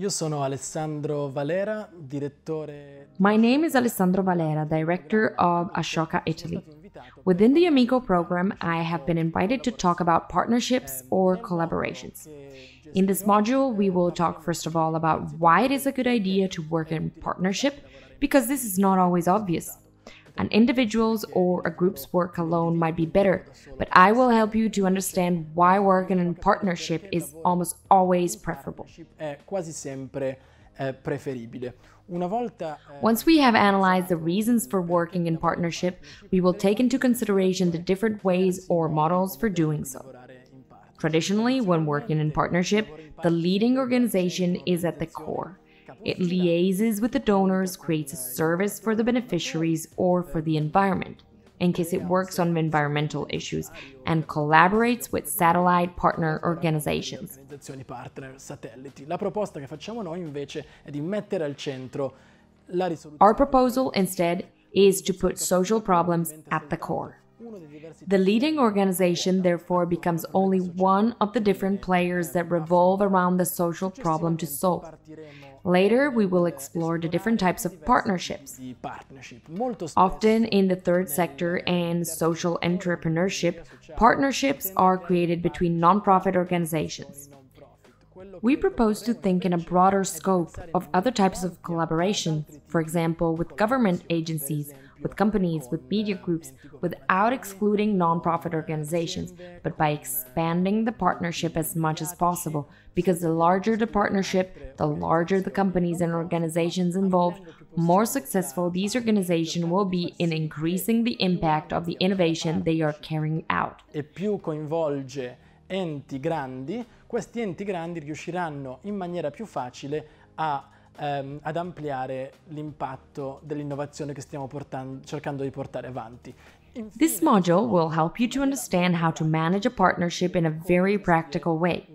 Io sono Alessandro Valera, direttore. My name is Alessandro Valera, director of Ashoka Italy. Within the Amico program, I have been invited to talk about partnerships or collaborations. In this module, we will talk first of all about why it is a good idea to work in partnership, because this is not always obvious. An individual's or a group's work alone might be better, but I will help you to understand why working in partnership is almost always preferable. È quasi sempre preferibile. Una volta Once we have analyzed the reasons for working in partnership, we will take into consideration the different ways or models for doing so. Traditionally, when working in partnership, the leading organization is at the core. It liaises with the donors, creates a service for the beneficiaries or for the environment, in case it works on environmental issues, and collaborates with satellite partner organizations. organizzazioni partner satelliti. La proposta che facciamo noi invece è di mettere al centro la risoluzione. Our proposal, instead, is to put social problems at the core. The leading organization, therefore, becomes only one of the different players that revolve around the social problem to solve. Later, we will explore the different types of partnerships. Often in the third sector and social entrepreneurship, partnerships are created between non-profit organizations. We propose to think in a broader scope of other types of collaboration, for example, with government agencies, with companies, with media groups, without excluding non-profit organizations, but by expanding the partnership as much as possible, because the larger the partnership, the larger the companies and organizations involved, more successful these organizations will be in increasing the impact of the innovation they are carrying out. E più coinvolge enti grandi, questi enti grandi riusciranno in maniera più facile ad ampliare l'impatto dell'innovazione che stiamo cercando di portare avanti. This module will help you to understand how to manage a partnership in a very practical way,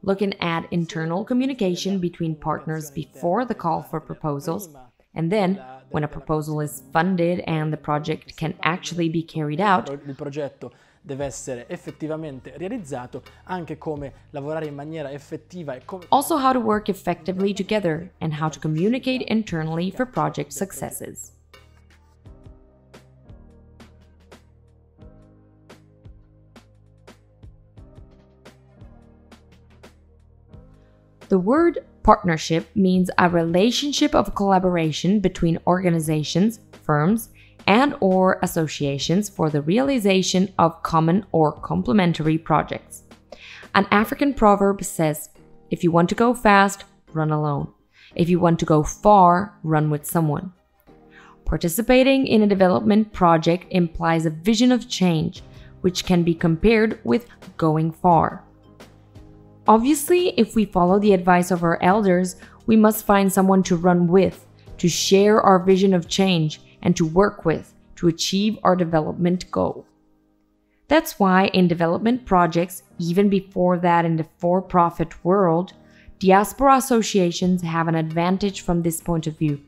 looking at internal communication between partners before the call for proposals, and then, when a proposal is funded and the project can actually be carried out, Il progetto deve essere effettivamente realizzato, anche come lavorare in maniera effettiva e come also how to work effectively together and how to communicate internally for project successes. The word partnership means a relationship of collaboration between organizations, firms, and/or associations for the realization of common or complementary projects. An African proverb says, "If you want to go fast, run alone. If you want to go far, run with someone." Participating in a development project implies a vision of change, which can be compared with going far. Obviously, if we follow the advice of our elders, we must find someone to run with, to share our vision of change, and to work with to achieve our development goal. That's why in development projects, even before that in the for-profit world, diaspora associations have an advantage from this point of view.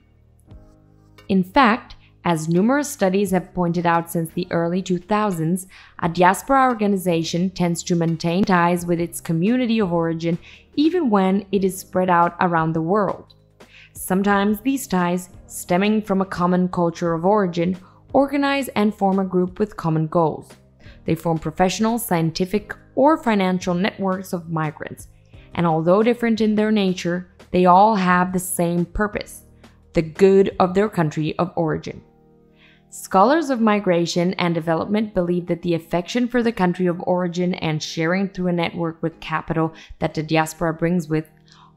In fact, as numerous studies have pointed out since the early 2000s, a diaspora organization tends to maintain ties with its community of origin even when it is spread out around the world. Sometimes these ties, stemming from a common culture of origin, organize and form a group with common goals. They form professional, scientific, or financial networks of migrants, and although different in their nature, they all have the same purpose: the good of their country of origin. Scholars of migration and development believe that the affection for the country of origin and sharing through a network with capital that the diaspora brings with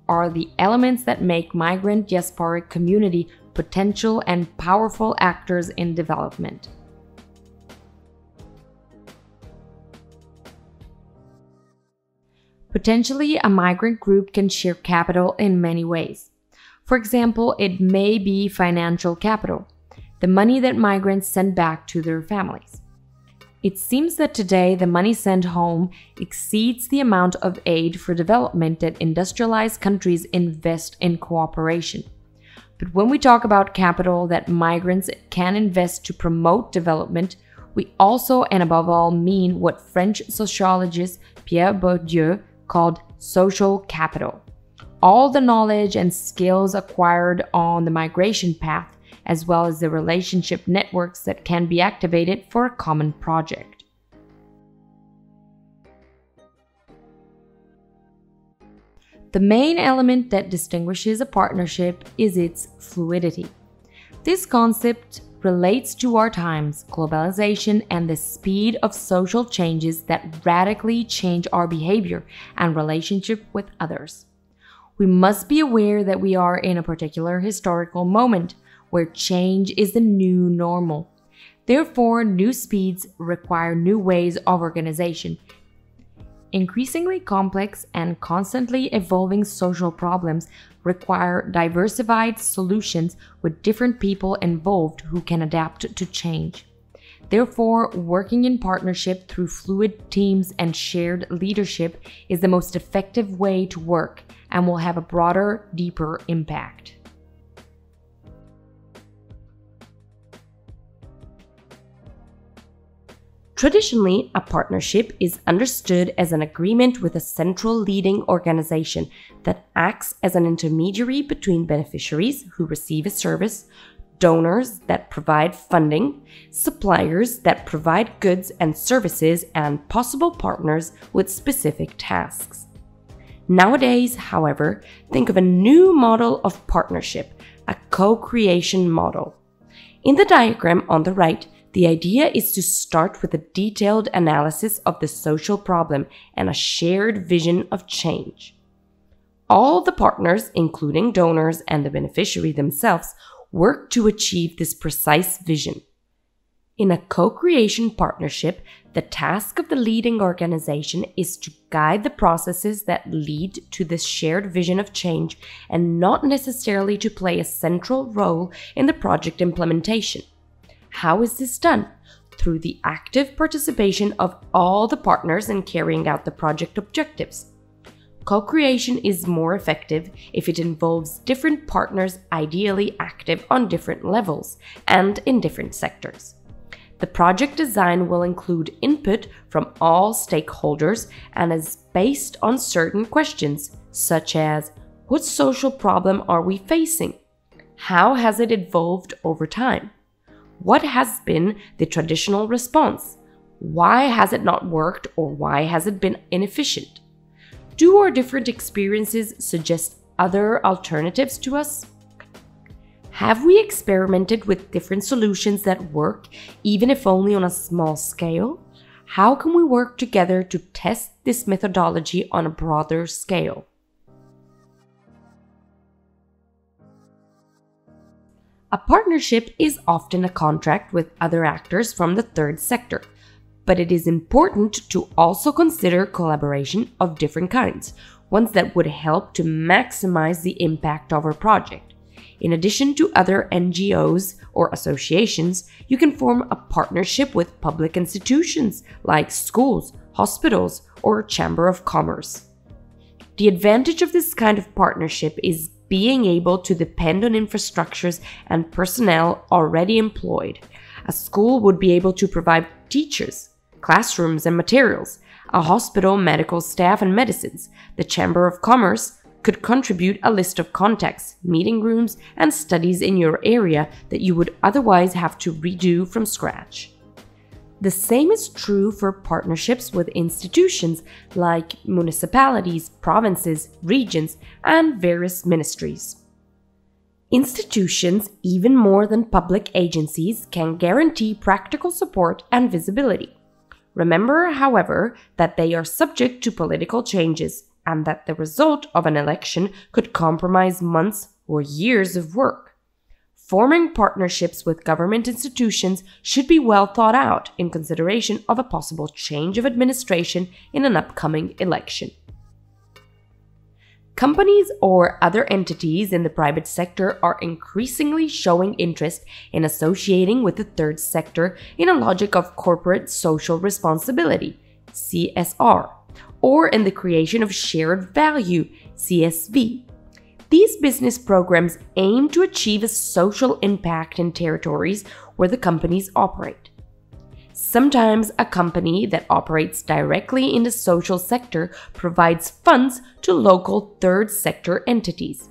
are the elements that make migrant diasporic community potential and powerful actors in development. Potentially, a migrant group can share capital in many ways. For example, it may be financial capital, the money that migrants send back to their families. It seems that today the money sent home exceeds the amount of aid for development that industrialized countries invest in cooperation. But when we talk about capital that migrants can invest to promote development, we also and above all mean what French sociologist Pierre Bourdieu called social capital. all the knowledge and skills acquired on the migration path, as well as the relationship networks that can be activated for a common project. The main element that distinguishes a partnership is its fluidity. This concept relates to our times, globalization, and the speed of social changes that radically change our behavior and relationship with others. We must be aware that we are in a particular historical moment where change is the new normal. Therefore, new speeds require new ways of organization. Increasingly complex and constantly evolving social problems require diversified solutions with different people involved who can adapt to change. Therefore, working in partnership through fluid teams and shared leadership is the most effective way to work and will have a broader, deeper impact. Traditionally, a partnership is understood as an agreement with a central leading organization that acts as an intermediary between beneficiaries who receive a service, donors that provide funding, suppliers that provide goods and services, and possible partners with specific tasks. Nowadays, however, think of a new model of partnership, a co-creation model. In the diagram on the right, the idea is to start with a detailed analysis of the social problem and a shared vision of change. All the partners, including donors and the beneficiary themselves, work to achieve this precise vision. In a co-creation partnership, the task of the leading organization is to guide the processes that lead to this shared vision of change and not necessarily to play a central role in the project implementation. How is this done? Through the active participation of all the partners in carrying out the project objectives. Co-creation is more effective if it involves different partners ideally active on different levels and in different sectors. The project design will include input from all stakeholders and is based on certain questions, such as, what social problem are we facing? How has it evolved over time? What has been the traditional response? Why has it not worked, or why has it been inefficient? Do our different experiences suggest other alternatives to us? Have we experimented with different solutions that work, even if only on a small scale? How can we work together to test this methodology on a broader scale? A partnership is often a contract with other actors from the third sector, but it is important to also consider collaboration of different kinds, ones that would help to maximize the impact of our project. In addition to other NGOs or associations, you can form a partnership with public institutions like schools, hospitals, or a chamber of commerce. The advantage of this kind of partnership is being able to depend on infrastructures and personnel already employed. A school would be able to provide teachers, classrooms and materials, a hospital, medical staff and medicines. The Chamber of Commerce could contribute a list of contacts, meeting rooms, and studies in your area that you would otherwise have to redo from scratch. The same is true for partnerships with institutions like municipalities, provinces, regions, and various ministries. Institutions, even more than public agencies, can guarantee practical support and visibility. Remember, however, that they are subject to political changes and that the result of an election could compromise months or years of work. Forming partnerships with government institutions should be well thought out in consideration of a possible change of administration in an upcoming election. Companies or other entities in the private sector are increasingly showing interest in associating with the third sector in a logic of corporate social responsibility, CSR, or in the creation of shared value, CSV. These business programs aim to achieve a social impact in territories where the companies operate. Sometimes a company that operates directly in the social sector provides funds to local third sector entities.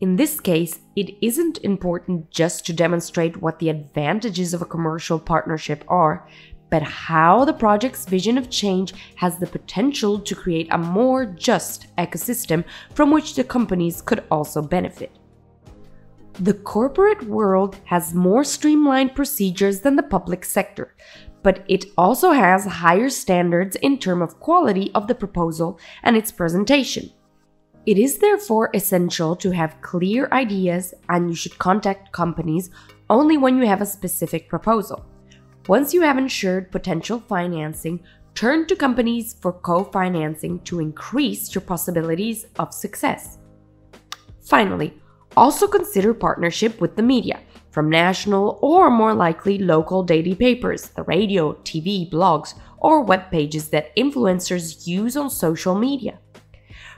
In this case, it isn't important just to demonstrate what the advantages of a commercial partnership are, but how the project's vision of change has the potential to create a more just ecosystem from which the companies could also benefit. The corporate world has more streamlined procedures than the public sector, but it also has higher standards in terms of quality of the proposal and its presentation. It is therefore essential to have clear ideas, and you should contact companies only when you have a specific proposal. Once you have ensured potential financing, turn to companies for co-financing to increase your possibilities of success. Finally, also consider partnership with the media, from national or more likely local daily papers, the radio, TV, blogs, or web pages that influencers use on social media.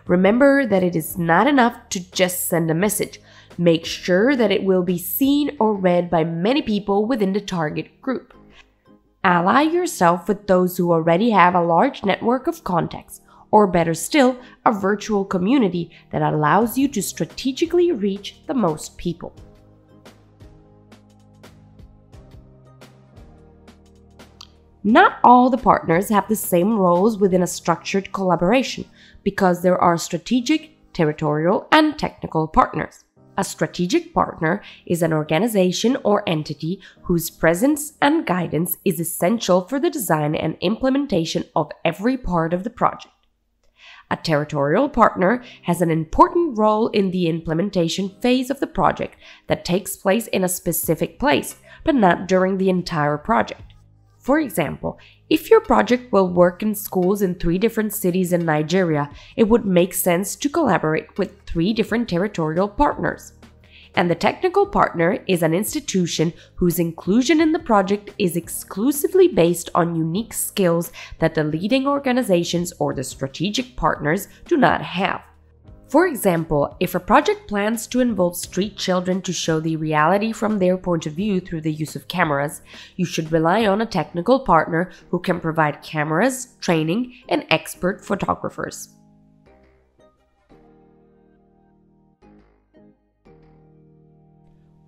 Remember that it is not enough to just send a message. Make sure that it will be seen or read by many people within the target group. Ally yourself with those who already have a large network of contacts, or better still, a virtual community that allows you to strategically reach the most people. Not all the partners have the same roles within a structured collaboration, because there are strategic, territorial, and technical partners. A strategic partner is an organization or entity whose presence and guidance is essential for the design and implementation of every part of the project. A territorial partner has an important role in the implementation phase of the project that takes place in a specific place, but not during the entire project. For example, if your project will work in schools in 3 different cities in Nigeria, it would make sense to collaborate with 3 different territorial partners. And the technical partner is an institution whose inclusion in the project is exclusively based on unique skills that the leading organizations or the strategic partners do not have. For example, if a project plans to involve street children to show the reality from their point of view through the use of cameras, you should rely on a technical partner who can provide cameras, training, and expert photographers.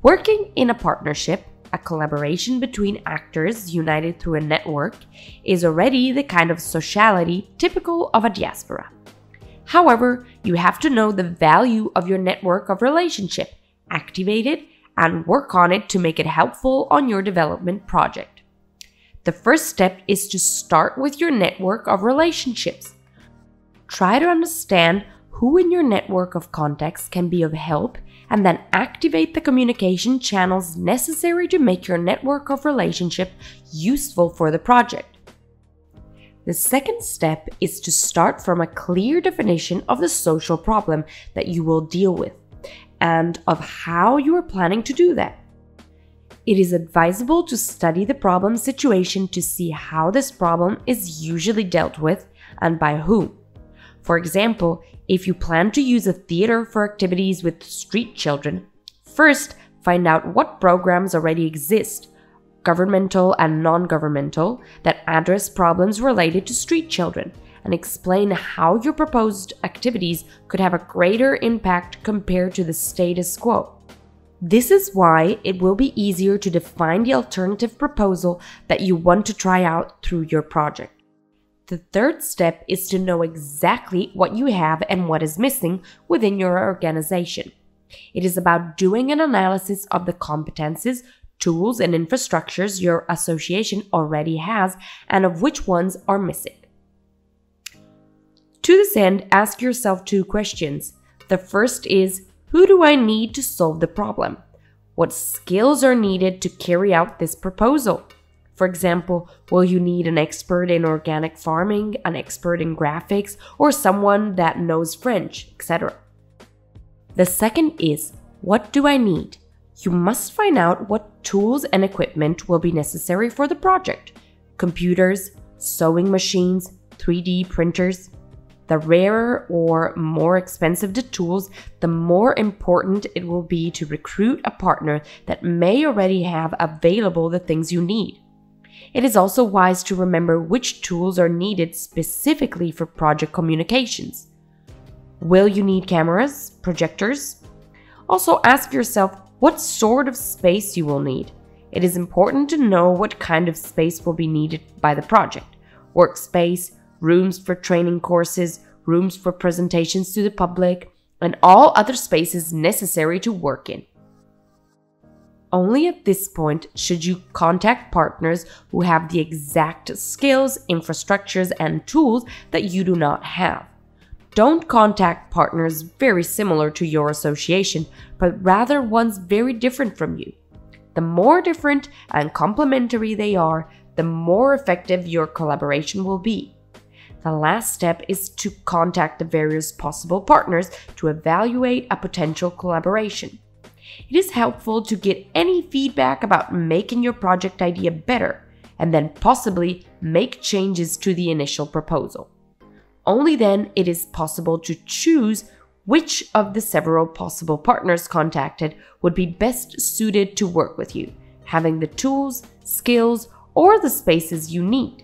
Working in a partnership, a collaboration between actors united through a network, is already the kind of sociality typical of a diaspora. However, you have to know the value of your network of relationship, activate it, and work on it to make it helpful on your development project. The first step is to start with your network of relationships. Try to understand who in your network of contacts can be of help, and then activate the communication channels necessary to make your network of relationship useful for the project. The second step is to start from a clear definition of the social problem that you will deal with and of how you are planning to do that. It is advisable to study the problem situation to see how this problem is usually dealt with and by whom. For example, if you plan to use a theater for activities with street children, first find out what programs already exist, governmental and non-governmental, that address problems related to street children, and explain how your proposed activities could have a greater impact compared to the status quo. This is why it will be easier to define the alternative proposal that you want to try out through your project. The third step is to know exactly what you have and what is missing within your organization. It is about doing an analysis of the competences, tools, and infrastructures your association already has and of which ones are missing. To this end, ask yourself 2 questions. The first is, who do I need to solve the problem? What skills are needed to carry out this proposal? For example, will you need an expert in organic farming, an expert in graphics, or someone that knows French, etc.? The second is, what do I need? You must find out what tools and equipment will be necessary for the project. Computers, sewing machines, 3D printers. The rarer or more expensive the tools, the more important it will be to recruit a partner that may already have available the things you need. It is also wise to remember which tools are needed specifically for project communications. Will you need cameras, projectors? Also ask yourself what sort of space you will need. It is important to know what kind of space will be needed by the project. Workspace, rooms for training courses, rooms for presentations to the public, and all other spaces necessary to work in. Only at this point should you contact partners who have the exact skills, infrastructures, and tools that you do not have. Don't contact partners very similar to your association, but rather ones very different from you. The more different and complementary they are, the more effective your collaboration will be. The last step is to contact the various possible partners to evaluate a potential collaboration. It is helpful to get any feedback about making your project idea better, and then possibly make changes to the initial proposal. Only then it is possible to choose which of the several possible partners contacted would be best suited to work with you, having the tools, skills, or the spaces you need.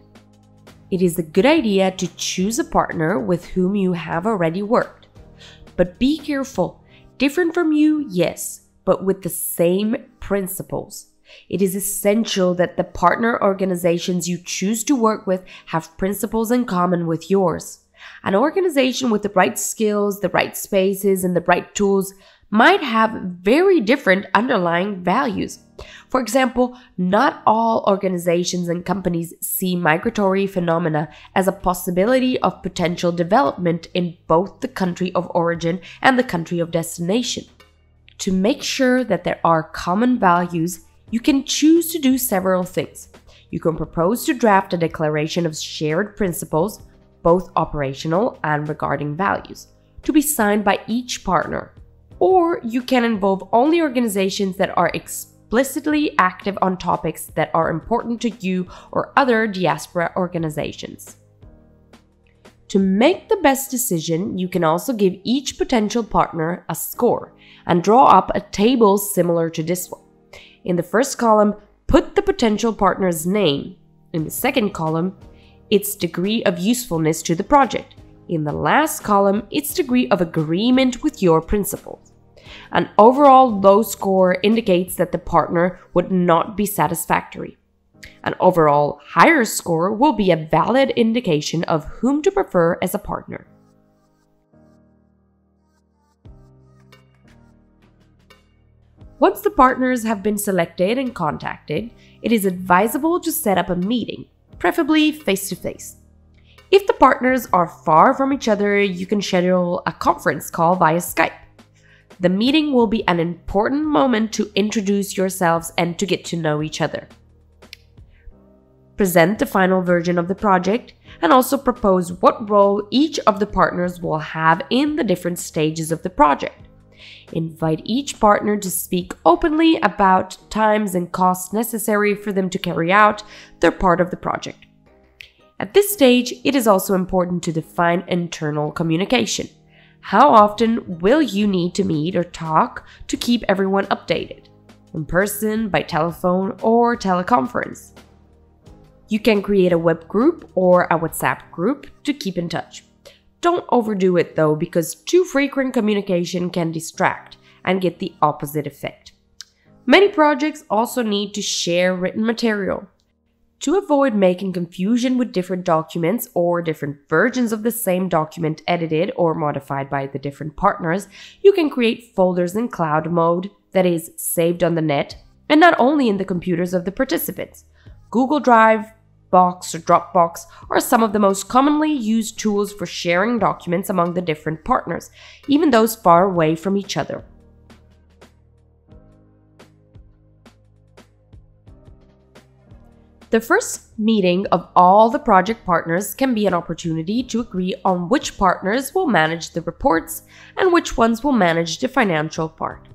It is a good idea to choose a partner with whom you have already worked. But be careful, different from you, yes, but with the same principles. It is essential that the partner organizations you choose to work with have principles in common with yours. An organization with the right skills, the right spaces, and the right tools might have very different underlying values. For example, not all organizations and companies see migratory phenomena as a possibility of potential development in both the country of origin and the country of destination. To make sure that there are common values, you can choose to do several things. You can propose to draft a declaration of shared principles, both operational and regarding values, to be signed by each partner. Or you can involve only organizations that are explicitly active on topics that are important to you or other diaspora organizations. To make the best decision, you can also give each potential partner a score and draw up a table similar to this one. In the first column, put the potential partner's name. In the second column, its degree of usefulness to the project. In the last column, its degree of agreement with your principles. An overall low score indicates that the partner would not be satisfactory. An overall higher score will be a valid indication of whom to prefer as a partner. Once the partners have been selected and contacted, it is advisable to set up a meeting, preferably face-to-face. If the partners are far from each other, you can schedule a conference call via Skype. The meeting will be an important moment to introduce yourselves and to get to know each other. Present the final version of the project and also propose what role each of the partners will have in the different stages of the project. Invite each partner to speak openly about times and costs necessary for them to carry out their part of the project. At this stage, it is also important to define internal communication. How often will you need to meet or talk to keep everyone updated? In person, by telephone, or teleconference? You can create a web group or a WhatsApp group to keep in touch. Don't overdo it though, because too frequent communication can distract and get the opposite effect. Many projects also need to share written material. To avoid making confusion with different documents or different versions of the same document edited or modified by the different partners, you can create folders in cloud mode, that is, saved on the net, and not only in the computers of the participants. Google Drive, Box, or Dropbox are some of the most commonly used tools for sharing documents among the different partners, even those far away from each other. The first meeting of all the project partners can be an opportunity to agree on which partners will manage the reports and which ones will manage the financial part.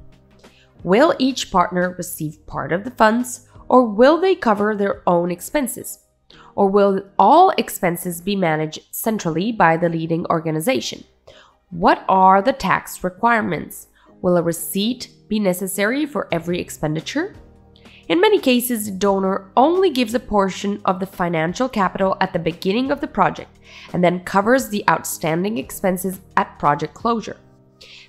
Will each partner receive part of the funds, or will they cover their own expenses? Or will all expenses be managed centrally by the leading organization? What are the tax requirements? Will a receipt be necessary for every expenditure? In many cases, the donor only gives a portion of the financial capital at the beginning of the project and then covers the outstanding expenses at project closure.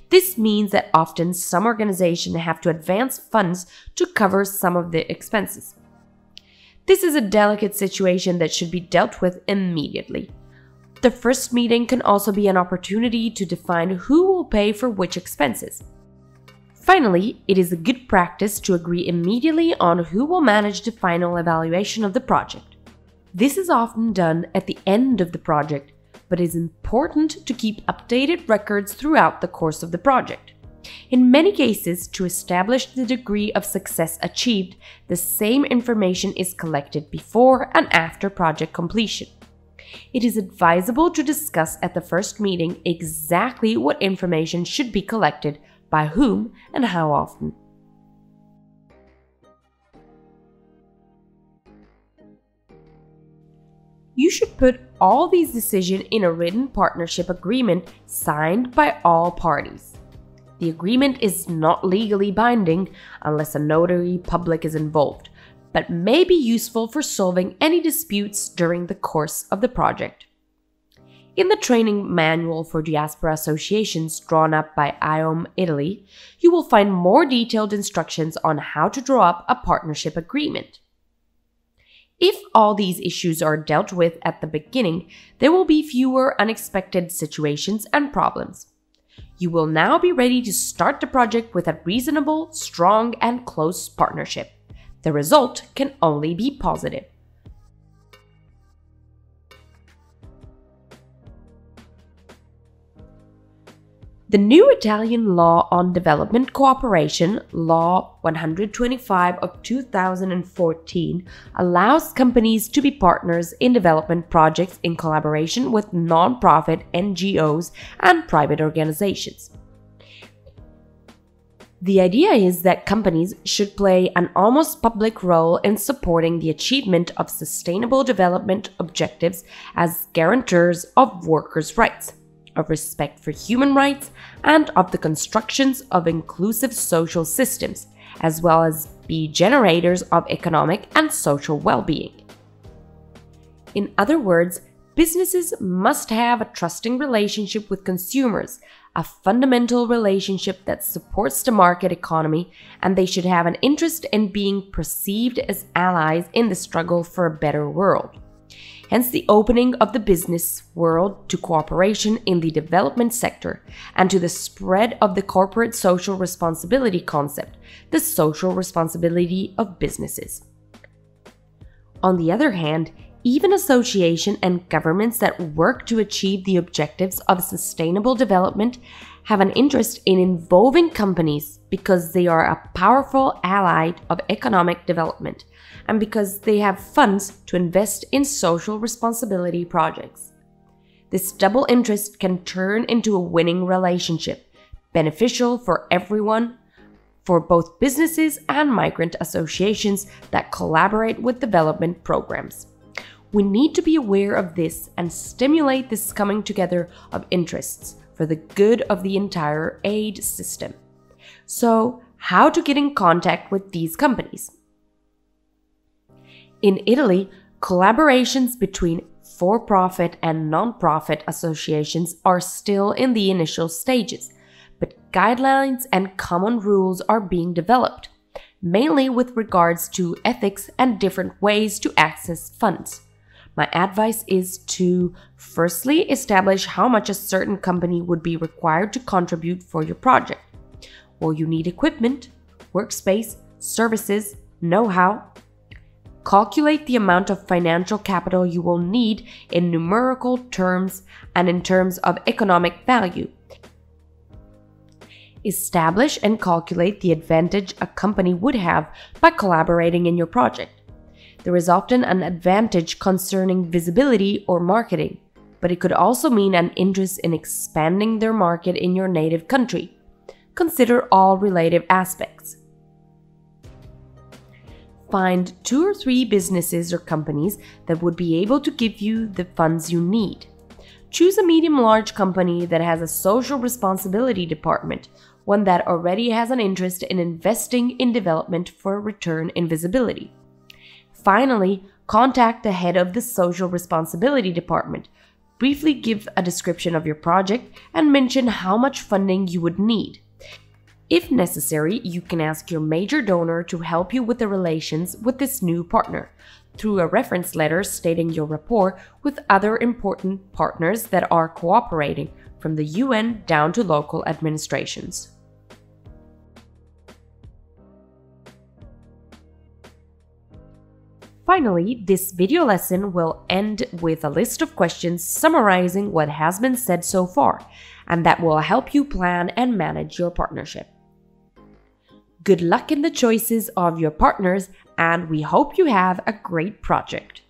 This means that often some organizations have to advance funds to cover some of the expenses. This is a delicate situation that should be dealt with immediately. The first meeting can also be an opportunity to define who will pay for which expenses. Finally, it is a good practice to agree immediately on who will manage the final evaluation of the project. This is often done at the end of the project, but it is important to keep updated records throughout the course of the project. In many cases, to establish the degree of success achieved, the same information is collected before and after project completion. It is advisable to discuss at the first meeting exactly what information should be collected, by whom, and how often. You should put all these decisions in a written partnership agreement signed by all parties. The agreement is not legally binding unless a notary public is involved, but may be useful for solving any disputes during the course of the project. In the training manual for diaspora associations drawn up by IOM Italy, you will find more detailed instructions on how to draw up a partnership agreement. If all these issues are dealt with at the beginning, there will be fewer unexpected situations and problems. You will now be ready to start the project with a reasonable, strong, and close partnership. The result can only be positive. The new Italian law on development cooperation, Law 125 of 2014, allows companies to be partners in development projects in collaboration with non-profit NGOs and private organizations. The idea is that companies should play an almost public role in supporting the achievement of sustainable development objectives as guarantors of workers' rights, of respect for human rights, and of the constructions of inclusive social systems, as well as be generators of economic and social well-being. In other words, businesses must have a trusting relationship with consumers, a fundamental relationship that supports the market economy, and they should have an interest in being perceived as allies in the struggle for a better world. Hence the opening of the business world to cooperation in the development sector and to the spread of the corporate social responsibility concept, the social responsibility of businesses. On the other hand, even associations and governments that work to achieve the objectives of sustainable development have an interest in involving companies because they are a powerful ally of economic development and because they have funds to invest in social responsibility projects. This double interest can turn into a winning relationship, beneficial for everyone, for both businesses and migrant associations that collaborate with development programs. We need to be aware of this and stimulate this coming together of interests for the good of the entire aid system. So, how to get in contact with these companies? In Italy, collaborations between for-profit and non-profit associations are still in the initial stages, but guidelines and common rules are being developed, mainly with regards to ethics and different ways to access funds. My advice is to firstly establish how much a certain company would be required to contribute for your project. Will you need equipment, workspace, services, know-how? Calculate the amount of financial capital you will need in numerical terms and in terms of economic value. Establish and calculate the advantage a company would have by collaborating in your project. There is often an advantage concerning visibility or marketing, but it could also mean an interest in expanding their market in your native country. Consider all related aspects. Find 2 or 3 businesses or companies that would be able to give you the funds you need. Choose a medium-large company that has a social responsibility department, one that already has an interest in investing in development for return in visibility. Finally, contact the head of the Social Responsibility Department. Briefly give a description of your project and mention how much funding you would need. If necessary, you can ask your major donor to help you with the relations with this new partner through a reference letter stating your rapport with other important partners that are cooperating, from the UN down to local administrations. Finally, this video lesson will end with a list of questions summarizing what has been said so far, and that will help you plan and manage your partnership. Good luck in the choices of your partners, and we hope you have a great project.